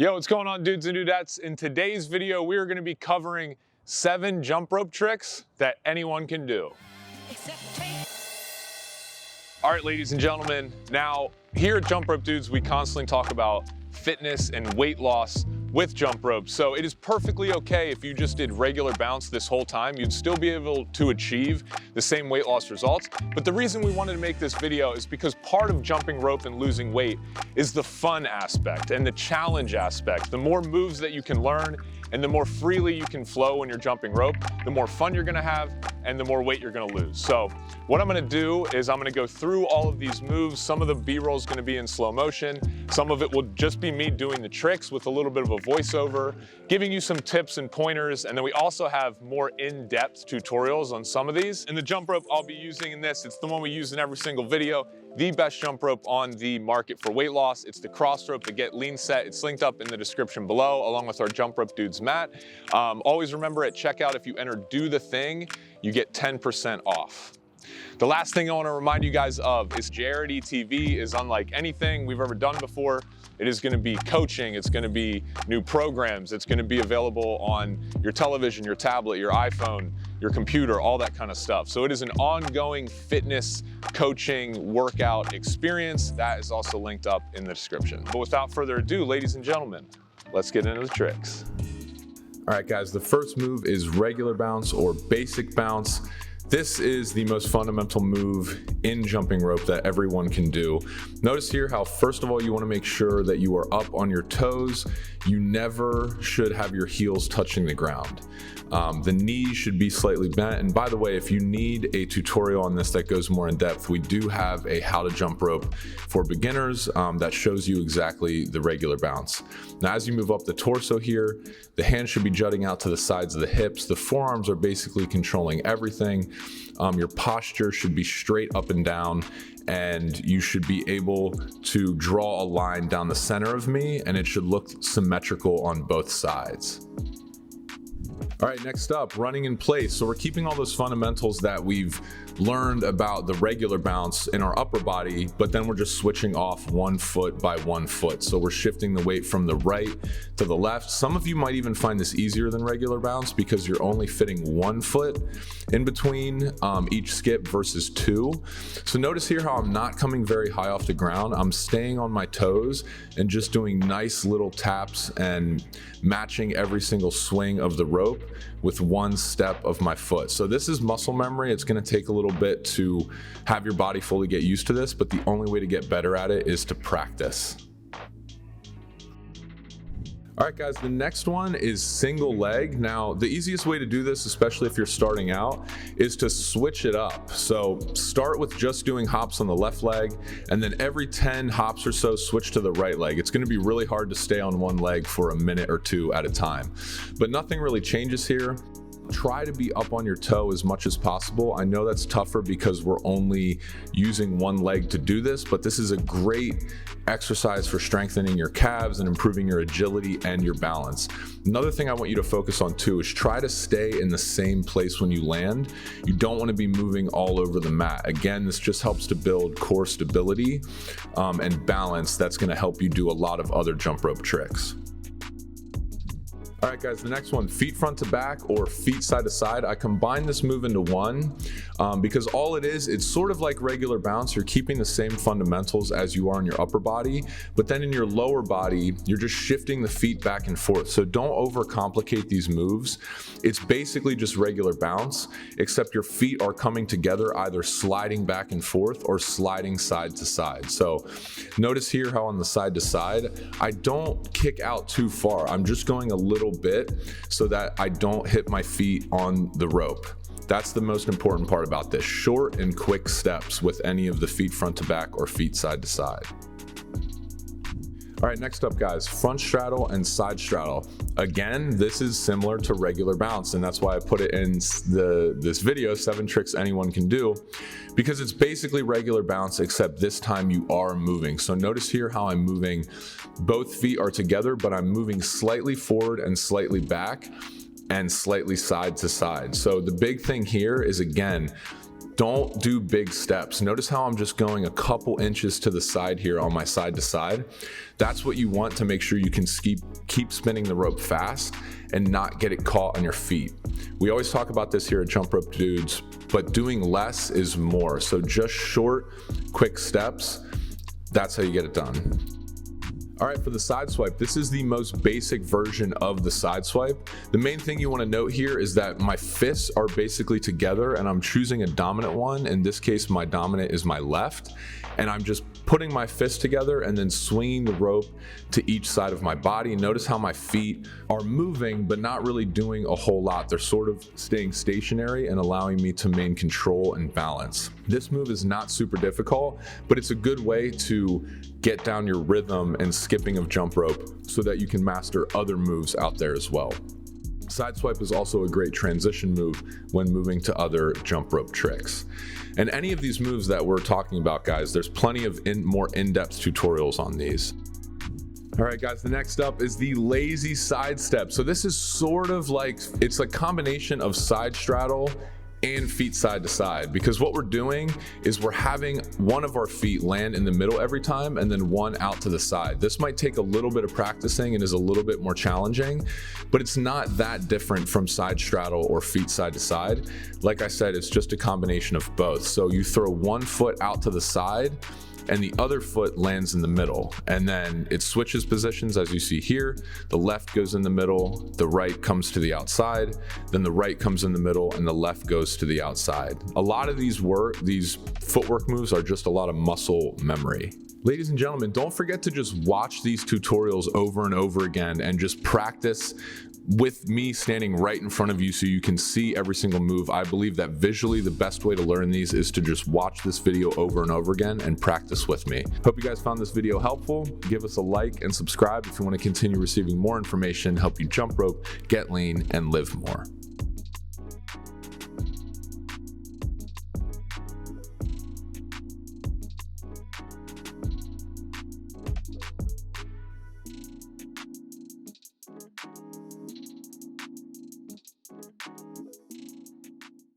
Yo, what's going on, dudes and dudettes? In today's video, we are going to be covering 7 jump rope tricks that anyone can do. All right, ladies and gentlemen, now here at Jump Rope Dudes, we constantly talk about fitness and weight loss with jump rope. So it is perfectly okay if you just did regular bounce this whole time. You'd still be able to achieve the same weight loss results. But the reason we wanted to make this video is because part of jumping rope and losing weight is the fun aspect and the challenge aspect. The more moves that you can learn and the more freely you can flow when you're jumping rope, the more fun you're gonna have and the more weight you're gonna lose. So what I'm gonna do is I'm gonna go through all of these moves. Some of the B-roll is gonna be in slow motion. Some of it will just be me doing the tricks with a little bit of a voiceover, giving you some tips and pointers. And then we also have more in-depth tutorials on some of these. And the jump rope I'll be using in this, it's the one we use in every single video, the best jump rope on the market for weight loss. It's the cross rope, the Get Lean set. It's linked up in the description below, along with our Jump Rope Dudes mat. Always remember at checkout, if you enter Do the Thing, you get 10% off. The last thing I want to remind you guys of is JRD TV is unlike anything we've ever done before. It is going to be coaching, it's going to be new programs, it's going to be available on your television, your tablet, your iPhone, your computer, all that kind of stuff. So it is an ongoing fitness, coaching, workout experience. That is also linked up in the description. But without further ado, ladies and gentlemen, let's get into the tricks. All right, guys, the first move is regular bounce or basic bounce. This is the most fundamental move in jumping rope that everyone can do. Notice here how, first of all, you want to make sure that you are up on your toes. You never should have your heels touching the ground. The knees should be slightly bent. And by the way, if you need a tutorial on this that goes more in depth, we do have a how to jump rope for beginners that shows you exactly the regular bounce. Now, as you move up the torso here, the hands should be jutting out to the sides of the hips. The forearms are basically controlling everything. Your posture should be straight up and down, and you should be able to draw a line down the center of me, and it should look symmetrical on both sides. All right, next up, running in place. So we're keeping all those fundamentals that we've learned about the regular bounce in our upper body, but then we're just switching off 1 foot by 1 foot. So we're shifting the weight from the right to the left. Some of you might even find this easier than regular bounce because you're only fitting 1 foot in between each skip versus 2. So notice here how I'm not coming very high off the ground. I'm staying on my toes and just doing nice little taps and matching every single swing of the rope with 1 step of my foot. So this is muscle memory. It's going to take a little bit to have your body fully get used to this, but the only way to get better at it is to practice. All right, guys, the next one is single leg. Now, the easiest way to do this, especially if you're starting out, is to switch it up. So start with just doing hops on the left leg, and then every 10 hops or so, switch to the right leg. It's gonna be really hard to stay on one leg for a minute or 2 at a time, but nothing really changes here. Try to be up on your toe as much as possible. I know that's tougher because we're only using 1 leg to do this, but this is a great exercise for strengthening your calves and improving your agility and your balance. Another thing I want you to focus on too is try to stay in the same place when you land. You don't want to be moving all over the mat. Again, this just helps to build core stability and balance. That's going to help you do a lot of other jump rope tricks. All right, guys, the next one, feet front to back or feet side to side. I combine this move into one because all it is, it's sort of like regular bounce. You're keeping the same fundamentals as you are in your upper body, but then in your lower body, you're just shifting the feet back and forth. So don't overcomplicate these moves. It's basically just regular bounce, except your feet are coming together, either sliding back and forth or sliding side to side. So notice here how on the side to side, I don't kick out too far. I'm just going a little bit so that I don't hit my feet on the rope. That's the most important part about this. Short and quick steps with any of the feet front to back or feet side to side. All right, next up, guys, front straddle and side straddle. Again, this is similar to regular bounce, and that's why I put it in this video, 7 tricks anyone can do, because it's basically regular bounce, except this time you are moving. So notice here how I'm moving. Both feet are together, but I'm moving slightly forward and slightly back and slightly side to side. So the big thing here is, again, don't do big steps. Notice how I'm just going a couple inches to the side here on my side to side. That's what you want to make sure you can keep spinning the rope fast and not get it caught on your feet. We always talk about this here at Jump Rope Dudes, but doing less is more. So just short, quick steps, that's how you get it done. All right, for the side swipe, this is the most basic version of the side swipe. The main thing you want to note here is that my fists are basically together and I'm choosing a dominant one. In this case, my dominant is my left, and I'm just putting my fists together and then swinging the rope to each side of my body. Notice how my feet are moving, but not really doing a whole lot. They're sort of staying stationary and allowing me to maintain control and balance. This move is not super difficult, but it's a good way to get down your rhythm and skipping of jump rope so that you can master other moves out there as well. Side swipe is also a great transition move when moving to other jump rope tricks. And any of these moves that we're talking about, guys, there's plenty of more in-depth tutorials on these. All right, guys, the next up is the lazy side step. So this is sort of like, it's a combination of side straddle and feet side to side, because what we're doing is we're having one of our feet land in the middle every time and then one out to the side. This might take a little bit of practicing and is a little bit more challenging, but it's not that different from side straddle or feet side to side. Like I said, it's just a combination of both. So you throw one foot out to the side and the other foot lands in the middle, and then it switches positions as you see here. The left goes in the middle, the right comes to the outside, then the right comes in the middle, and the left goes to the outside. A lot of these footwork moves are just a lot of muscle memory. Ladies and gentlemen, don't forget to just watch these tutorials over and over again and just practice with me standing right in front of you so you can see every single move. I believe that visually the best way to learn these is to just watch this video over and over again and practice with me. Hope you guys found this video helpful. Give us a like and subscribe if you want to continue receiving more information, help you jump rope, get lean, and live more.